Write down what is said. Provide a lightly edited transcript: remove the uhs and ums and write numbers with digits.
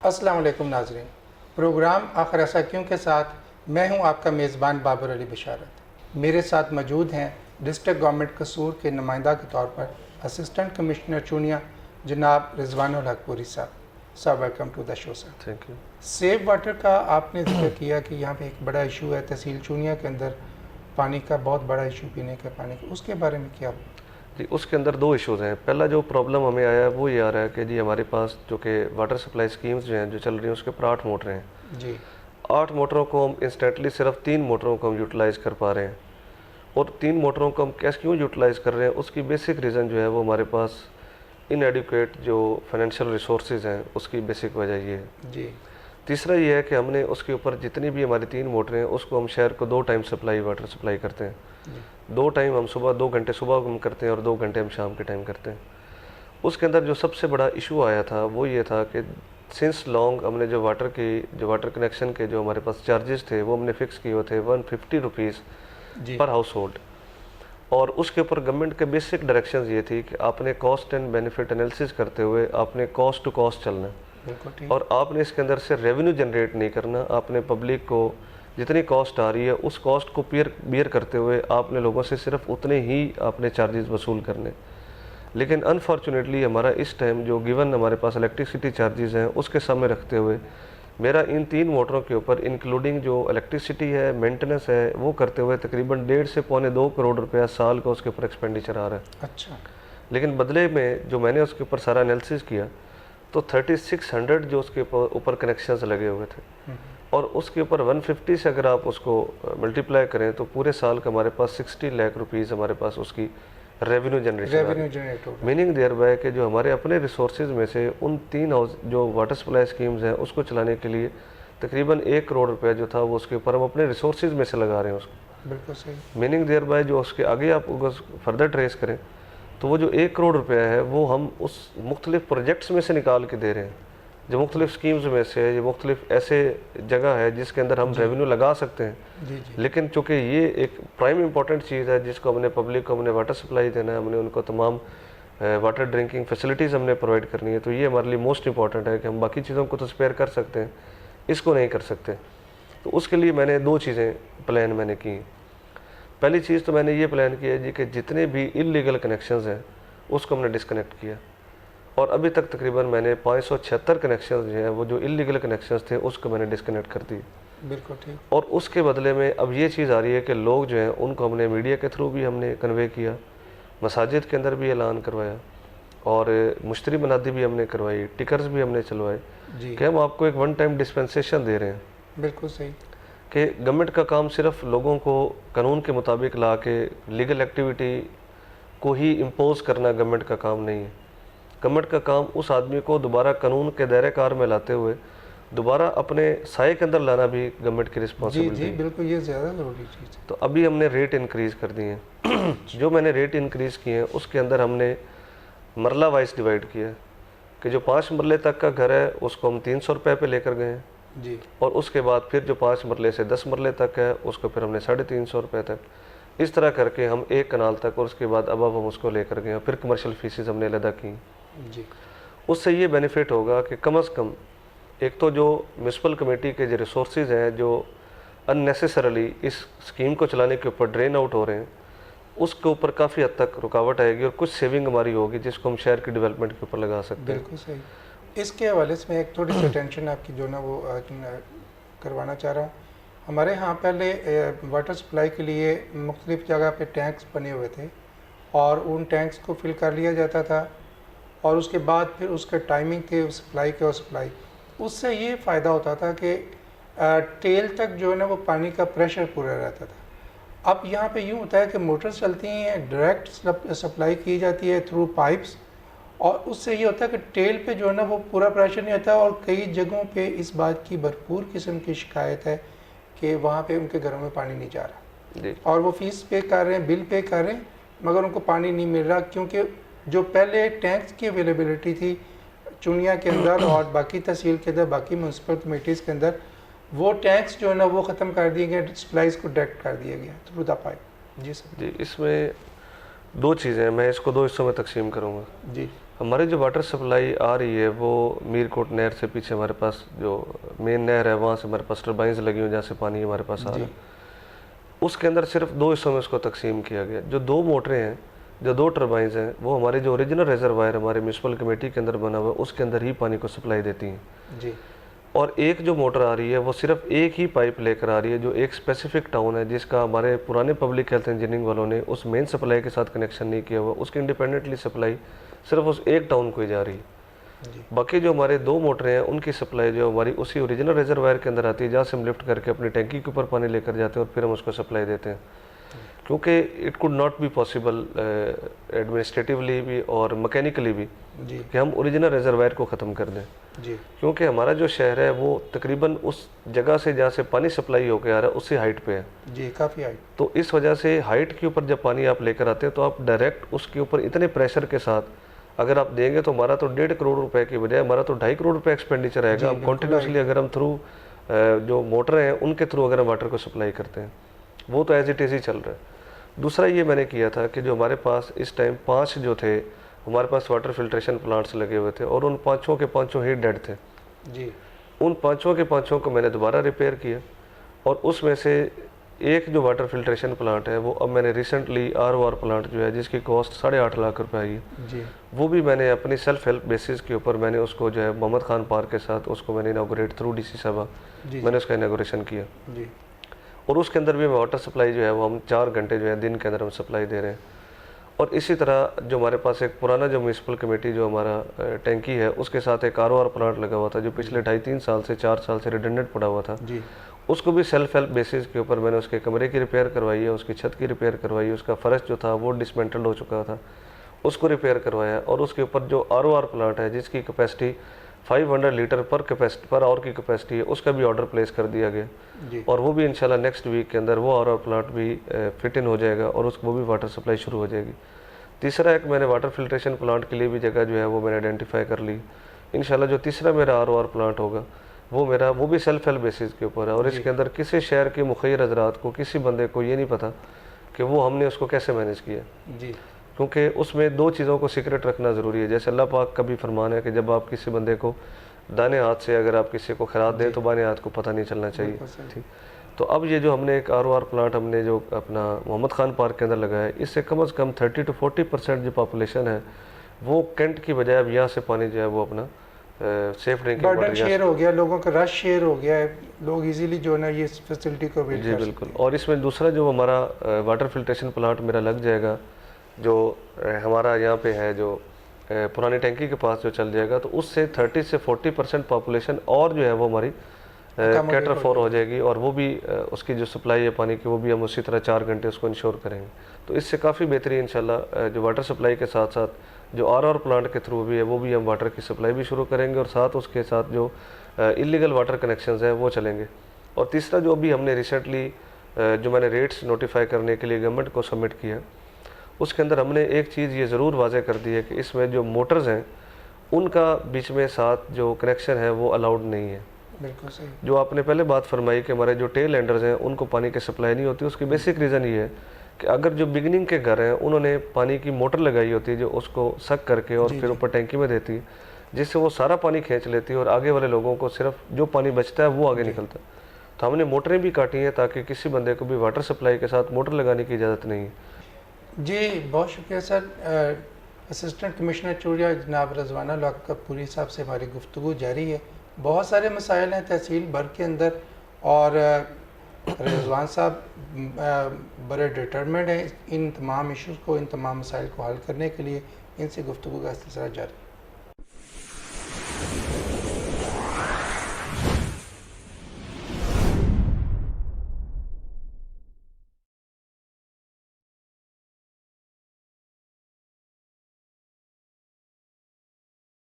अस्सलाम वालेकुम नाज़रीन, प्रोग्राम आखिर ऐसा क्यों के साथ मैं हूं आपका मेज़बान बाबर अली बशारत। मेरे साथ मौजूद हैं डिस्ट्रिक्ट गवर्नमेंट कसूर के नुमाइंदा के तौर पर असिस्टेंट कमिश्नर चूनिया जनाब रिजवानुल हक पूरी साहब। Welcome to the show sir. Thank you. Save water का आपने जिक्र किया कि यहाँ पे एक बड़ा इशू है तहसील चूनिया के अंदर, पानी का बहुत बड़ा इशू, पीने के पानी का, उसके बारे में क्या? जी, उसके अंदर दो इश्यूज़ हैं। पहला जो प्रॉब्लम हमें आया है वो ये आ रहा है कि जी हमारे पास जो कि वाटर सप्लाई स्कीम्स जो हैं जो चल रही हैं उसके पर 8 मोटरें हैं जी। 8 मोटरों को हम इंस्टेंटली सिर्फ 3 मोटरों को हम यूटिलाइज़ कर पा रहे हैं। और 3 मोटरों को हम कैसे क्यों यूटिलाइज़ कर रहे हैं, उसकी बेसिक रीज़न जो है वो हमारे पास इनएडिक्वेट जो फाइनेंशियल रिसोर्सेज हैं उसकी बेसिक वजह ये है। जी। तीसरा ये है कि हमने उसके ऊपर जितनी भी हमारी 3 मोटरें हैं उसको हम शहर को 2 टाइम वाटर सप्लाई करते हैं। 2 टाइम हम सुबह 2 घंटे सुबह हम करते हैं और 2 घंटे हम शाम के टाइम करते हैं। उसके अंदर जो सबसे बड़ा इशू आया था वो ये था कि सिंस लॉन्ग हमने जो वाटर कनेक्शन के जो हमारे पास चार्जेस थे वो हमने फिक्स किए हुए थे 150 रुपीज़ पर हाउस होल्ड। और उसके ऊपर गवर्नमेंट के बेसिक डायरेक्शंस ये थी कि आपने कॉस्ट एंड बेनिफिट एनालिसिस करते हुए आपने कॉस्ट टू कॉस्ट चलना है और आपने इसके अंदर से रेवेन्यू जनरेट नहीं करना। आपने पब्लिक को जितनी कॉस्ट आ रही है उस कॉस्ट को बियर करते हुए आपने लोगों से सिर्फ उतने ही आपने चार्जेस वसूल करने। लेकिन अनफॉर्चुनेटली हमारा इस टाइम जो गिवन हमारे पास इलेक्ट्रिसिटी चार्जेस हैं उसके सामने रखते हुए मेरा इन 3 मोटरों के ऊपर इंक्लूडिंग जो इलेक्ट्रिसिटी है, मेंटेनेंस है, वो करते हुए तकरीबन 1.5 से पौने 2 करोड़ रुपया साल का उसके ऊपर एक्सपेंडिचर आ रहा है। अच्छा। लेकिन बदले में जो मैंने उसके ऊपर सारा एनालिसिस किया तो 3600 जो उसके ऊपर कनेक्शंस लगे हुए थे और उसके ऊपर 150 से अगर आप उसको मल्टीप्लाई करें तो पूरे साल का हमारे पास 60 लाख रुपीज़ हमारे पास उसकी रेवेन्यू जनरेट होगा। मीनिंग देयर बाय कि जो हमारे अपने रिसोर्सेज में से उन 3 हाउस जो वाटर सप्लाई स्कीम्स हैं उसको चलाने के लिए तकरीबन 1 करोड़ रुपया जो था वो उसके ऊपर हम अपने रिसोर्सेज में से लगा रहे हैं उसको। बिल्कुल सही। मीनिंग देयर बाय जो उसके आगे आप फर्दर ट्रेस करें तो वो जो 1 करोड़ रुपया है वो हम उस मुख्तलिफ प्रोजेक्ट्स में से निकाल के दे रहे हैं, जो मुख्तलिफ स्कीम्स में से, ये मुख्तलिफ ऐसे जगह है जिसके अंदर हम रेवेन्यू लगा सकते हैं। जी। लेकिन चूँकि ये एक प्राइम इम्पोर्टेंट चीज़ है जिसको हमने पब्लिक को हमने वाटर सप्लाई देना है, हमने उनको तमाम वाटर ड्रिंकिंग फैसिलिटीज़ हमने प्रोवाइड करनी है, तो ये हमारे लिए मोस्ट इंपॉर्टेंट है कि हम बाकी चीज़ों को तो स्पेयर कर सकते हैं, इसको नहीं कर सकते। तो उसके लिए मैंने 2 चीज़ें प्लान मैंने की। पहली चीज़ तो मैंने ये प्लान किया जी कि जितने भी इलीगल कनेक्शंस हैं उसको हमने डिस्कनेक्ट किया और अभी तक तकरीबन मैंने 576 कनेक्शंस जो हैं वो जो इलीगल कनेक्शंस थे उसको मैंने डिस्कनेक्ट कर दी। बिल्कुल ठीक। और उसके बदले में अब ये चीज़ आ रही है कि लोग जो हैं उनको हमने मीडिया के थ्रू भी हमने कन्वे किया, मसाजिद के अंदर भी ऐलान करवाया और मुश्तरी मनादी भी हमने करवाई, टिकर्स भी हमने चलवाए कि हम आपको एक 1 टाइम डिस्पेंसेशन दे रहे हैं। बिल्कुल सही कि गवर्नमेंट का काम सिर्फ लोगों को कानून के मुताबिक ला के लीगल एक्टिविटी को ही इम्पोज करना गवर्नमेंट का काम नहीं है। गवर्नमेंट का काम उस आदमी को दोबारा कानून के दायरे कार में लाते हुए दोबारा अपने साए के अंदर लाना भी गवर्नमेंट की रिस्पॉन्सिबिलिटी है। जी बिल्कुल, ये ज़्यादा ज़रूरी चीज़ है। तो अभी हमने रेट इंक्रीज़ कर दिए हैं जो मैंने रेट इंक्रीज़ किए हैं उसके अंदर हमने मरला वाइज डिवाइड किया है कि जो 5 मरले तक का घर है उसको हम 300 रुपये पे लेकर गए हैं जी। और उसके बाद फिर जो 5 मरले से 10 मरले तक है उसको फिर हमने 350 रुपये तक, इस तरह करके हम 1 कनाल तक और उसके बाद अब हम उसको लेकर गए, फिर कमर्शियल फीसेस हमने अदा की जी। उससे ये बेनिफिट होगा कि कम से कम एक तो जो म्यूनसिपल कमेटी के जो रिसोर्सेज हैं जो अननेसेसरली इस स्कीम को चलाने के ऊपर ड्रेन आउट हो रहे हैं उसके ऊपर काफ़ी हद तक रुकावट आएगी और कुछ सेविंग हमारी होगी जिसको हम शहर की डेवलपमेंट के ऊपर लगा सकते हैं। बिल्कुल सही। इसके हवाले से मैं एक थोड़ी सी टेंशन आपकी जो ना वो करवाना चाह रहा हूँ। हमारे यहाँ पहले वाटर सप्लाई के लिए मुख्तलिफ़ जगह पे टैंक्स बने हुए थे और उन टैंक्स को फिल कर लिया जाता था और उसके बाद फिर उसके टाइमिंग थे सप्लाई के और सप्लाई, उससे ये फ़ायदा होता था कि टेल तक जो है ना वो पानी का प्रेशर पूरा रहता था। अब यहाँ पे यूँ होता है कि मोटर्स चलती हैं, डायरेक्ट सप्लाई की जाती है थ्रू पाइप्स और उससे ये होता है कि टेल पे जो है ना वो पूरा प्रेशर नहीं होता और कई जगहों पे इस बात की भरपूर किस्म की शिकायत है कि वहाँ पे उनके घरों में पानी नहीं जा रहा और वो फ़ीस पे कर रहे हैं, बिल पे कर रहे हैं, मगर उनको पानी नहीं मिल रहा क्योंकि जो पहले टैंक्स की अवेलेबिलिटी थी चुनिया के अंदर और बाकी तहसील के अंदर, बाकी म्यूनसिपल कमेटीज़ के अंदर, वो टैंक्स जो है ना वो ख़त्म कर दिए गए, सप्लाईज़ को डायरेक्ट कर दिया गया थ्रू द पाइप। जी सर। जी, इसमें 2 चीज़ें हैं, मैं इसको 2 हिस्सों में तकसीम करूँगा। जी। हमारी जो वाटर सप्लाई आ रही है वो मीरकोट नहर से पीछे हमारे पास जो मेन नहर है वहाँ से हमारे पास टर्बाइंस लगी हुई जहाँ से पानी हमारे पास आ रहा है। उसके अंदर सिर्फ 2 हिस्सों में उसको तकसीम किया गया। जो 2 मोटरें हैं, जो 2 टर्बाइंस हैं, वो हमारे जो ओरिजिनल रिजर्वायर हमारे म्यूनसिपल कमेटी के अंदर बना हुआ है उसके अंदर ही पानी को सप्लाई देती हैं जी। और एक जो मोटर आ रही है वो सिर्फ एक ही पाइप लेकर आ रही है जो एक स्पेसिफिक टाउन है जिसका हमारे पुराने पब्लिक हेल्थ इंजीनियरिंग वालों ने उस मेन सप्लाई के साथ कनेक्शन नहीं किया हुआ, उसकी इंडिपेंडेंटली सप्लाई सिर्फ उस एक टाउन को ही जा रही है। बाकी जो हमारे 2 मोटरें हैं उनकी सप्लाई जो हमारी उसी ओरिजिनल रिजर्वायर के अंदर आती है जहाँ से हम लिफ्ट करके अपनी टैंकी के ऊपर पानी लेकर जाते हैं और फिर हम उसको सप्लाई देते हैं, क्योंकि it could not be possible administratively भी और मैकेनिकली भी कि हम ओरिजिनल रिजर्वायर को ख़त्म कर दें जी। क्योंकि हमारा जो शहर है वो तकरीबन उस जगह से जहाँ से पानी सप्लाई होकर आ रहा है उससे हाइट पे है जी, काफ़ी हाइट। तो इस वजह से हाइट के ऊपर जब पानी आप लेकर आते हैं तो आप डायरेक्ट उसके ऊपर इतने प्रेशर के साथ अगर आप देंगे तो हमारा तो 1.5 करोड़ रुपए की बजाय हमारा तो 2.5 करोड़ रुपए एक्सपेंडिचर आएगा। हम कॉन्टिन्यूसली अगर हम थ्रू जो मोटर हैं उनके थ्रू अगर हम वाटर को सप्लाई करते हैं वो तो एज इट इज़ ही चल रहा है। दूसरा ये मैंने किया था कि जो हमारे पास इस टाइम 5 जो थे हमारे पास वाटर फिल्ट्रेशन प्लांट्स लगे हुए थे और उन 5 के 5 ही डेड थे जी। उन 5 के 5 को मैंने दोबारा रिपेयर किया और उसमें से एक जो वाटर फिल्ट्रेशन प्लांट है वो अब मैंने रिसेंटली ROR प्लांट जो है जिसकी कॉस्ट 8.5 लाख रुपए आई है जी। वो भी मैंने अपनी सेल्फ हेल्प बेसिस के ऊपर मैंने उसको जो है मोहम्मद खान पार्क के साथ उसको मैंने इनागोरेट थ्रू DC साहबा मैंने उसका इनागोरेशन किया जी। और उसके अंदर भी वाटर सप्लाई जो है वो हम 4 घंटे जो है दिन के अंदर हम सप्लाई दे रहे हैं। और इसी तरह जो हमारे पास एक पुराना जो म्यूनसिपल कमेटी जो हमारा टैंकी है उसके साथ एक ROR प्लांट लगा हुआ था जो पिछले 2.5-3 साल से 4 साल से रिडंडेंट पड़ा हुआ था जी। उसको भी सेल्फ हेल्प बेसिस के ऊपर मैंने उसके कमरे की रिपेयर करवाई है, उसकी छत की रिपेयर करवाई है, उसका फर्श जो था वो डिसमेंटल्ड हो चुका था उसको रिपेयर करवाया और उसके ऊपर जो ROR प्लांट है जिसकी कैपेसिटी 500 लीटर पर आवर की कैपेसिटी है उसका भी ऑर्डर प्लेस कर दिया गया और वो भी इंशाल्लाह नेक्स्ट वीक के अंदर वो ROR प्लांट भी फिट इन हो जाएगा और उसको वो भी वाटर सप्लाई शुरू हो जाएगी। तीसरा एक मैंने वाटर फिल्ट्रेशन प्लांट के लिए भी जगह जो है वो मैंने आइडेंटिफाई कर ली। इंशाल्लाह जो तीसरा मेरा ROR प्लांट होगा वो भी सेल्फ हेल्प बेसिस के ऊपर है और इसके अंदर किसी शहर के मुखिर हजरात को किसी बंदे को ये नहीं पता कि वो हमने उसको कैसे मैनेज किया जी। क्योंकि उसमें 2 चीज़ों को सीक्रेट रखना ज़रूरी है। जैसे अल्लाह पाक का भी फरमान है कि जब आप किसी बंदे को दाने हाथ से अगर आप किसी को खिला दें तो बाएं हाथ को पता नहीं चलना चाहिए ठीक। तो अब ये जो हमने एक ROR प्लांट हमने जो अपना मोहम्मद खान पार्क के अंदर लगाया है इससे कम से कम 30 to 40% जो पॉपुलेशन है वो कैंट की बजाय अब यहाँ से पानी जो है वो अपना सेफ ड्रिंकिंग वाटर शेयर हो गया, लोगों का रश शेयर हो गया है, लोग इजीली जो है ना ये फैसिलिटी को अवेल जी बिल्कुल। और इसमें दूसरा जो हमारा वाटर फिल्ट्रेशन प्लांट मेरा लग जाएगा जो हमारा यहाँ पे है जो पुरानी टैंकी के पास जो चल जाएगा तो उससे 30 से 40% पॉपुलेशन और जो है वो हमारी कैटर फॉर हो जाएगी और वो भी उसकी जो सप्लाई है पानी की वो भी हम उसी तरह 4 घंटे उसको इंश्योर करेंगे। तो इससे काफ़ी बेहतरी इंशाल्लाह जो वाटर सप्लाई के साथ साथ जो ROR प्लांट के थ्रू भी है वो भी हम वाटर की सप्लाई भी शुरू करेंगे और साथ उसके साथ जो इलीगल वाटर कनेक्शंस हैं वो चलेंगे। और तीसरा जो अभी हमने रिसेंटली जो मैंने रेट्स नोटिफाई करने के लिए गवर्नमेंट को सबमिट किया उसके अंदर हमने एक चीज़ ये ज़रूर वाज़े कर दी है कि इसमें जो मोटर्स हैं उनका बीच में साथ जो कनेक्शन है वो अलाउड नहीं है। बिल्कुल सही। जो आपने पहले बात फरमाई कि हमारे जो टेल एंडर्स हैं उनको पानी की सप्लाई नहीं होती, उसकी बेसिक रीज़न ये है कि अगर जो बिगिनिंग के घर हैं उन्होंने पानी की मोटर लगाई होती है जो उसको सक करके और फिर ऊपर टैंकी में देती है जिससे वो सारा पानी खींच लेती है और आगे वाले लोगों को सिर्फ जो पानी बचता है वो आगे निकलता है। तो हमने मोटरें भी काटी हैं ताकि किसी बंदे को भी वाटर सप्लाई के साथ मोटर लगाने की इजाज़त नहीं है। जी बहुत शुक्रिया सर। असिस्टेंट कमिश्नर चूड़िया जनाब रज़वाना लक्कपुरी साहब से हमारी गुफ्तगू जारी है। बहुत सारे मसाइल हैं तहसील भर के अंदर और रिजवान साहब बड़े डिटरमिन्ड हैं इन तमाम इश्यूज़ को, इन तमाम मसाइल को हल करने के लिए। इनसे गुफ्तगू का सिलसिला जारी।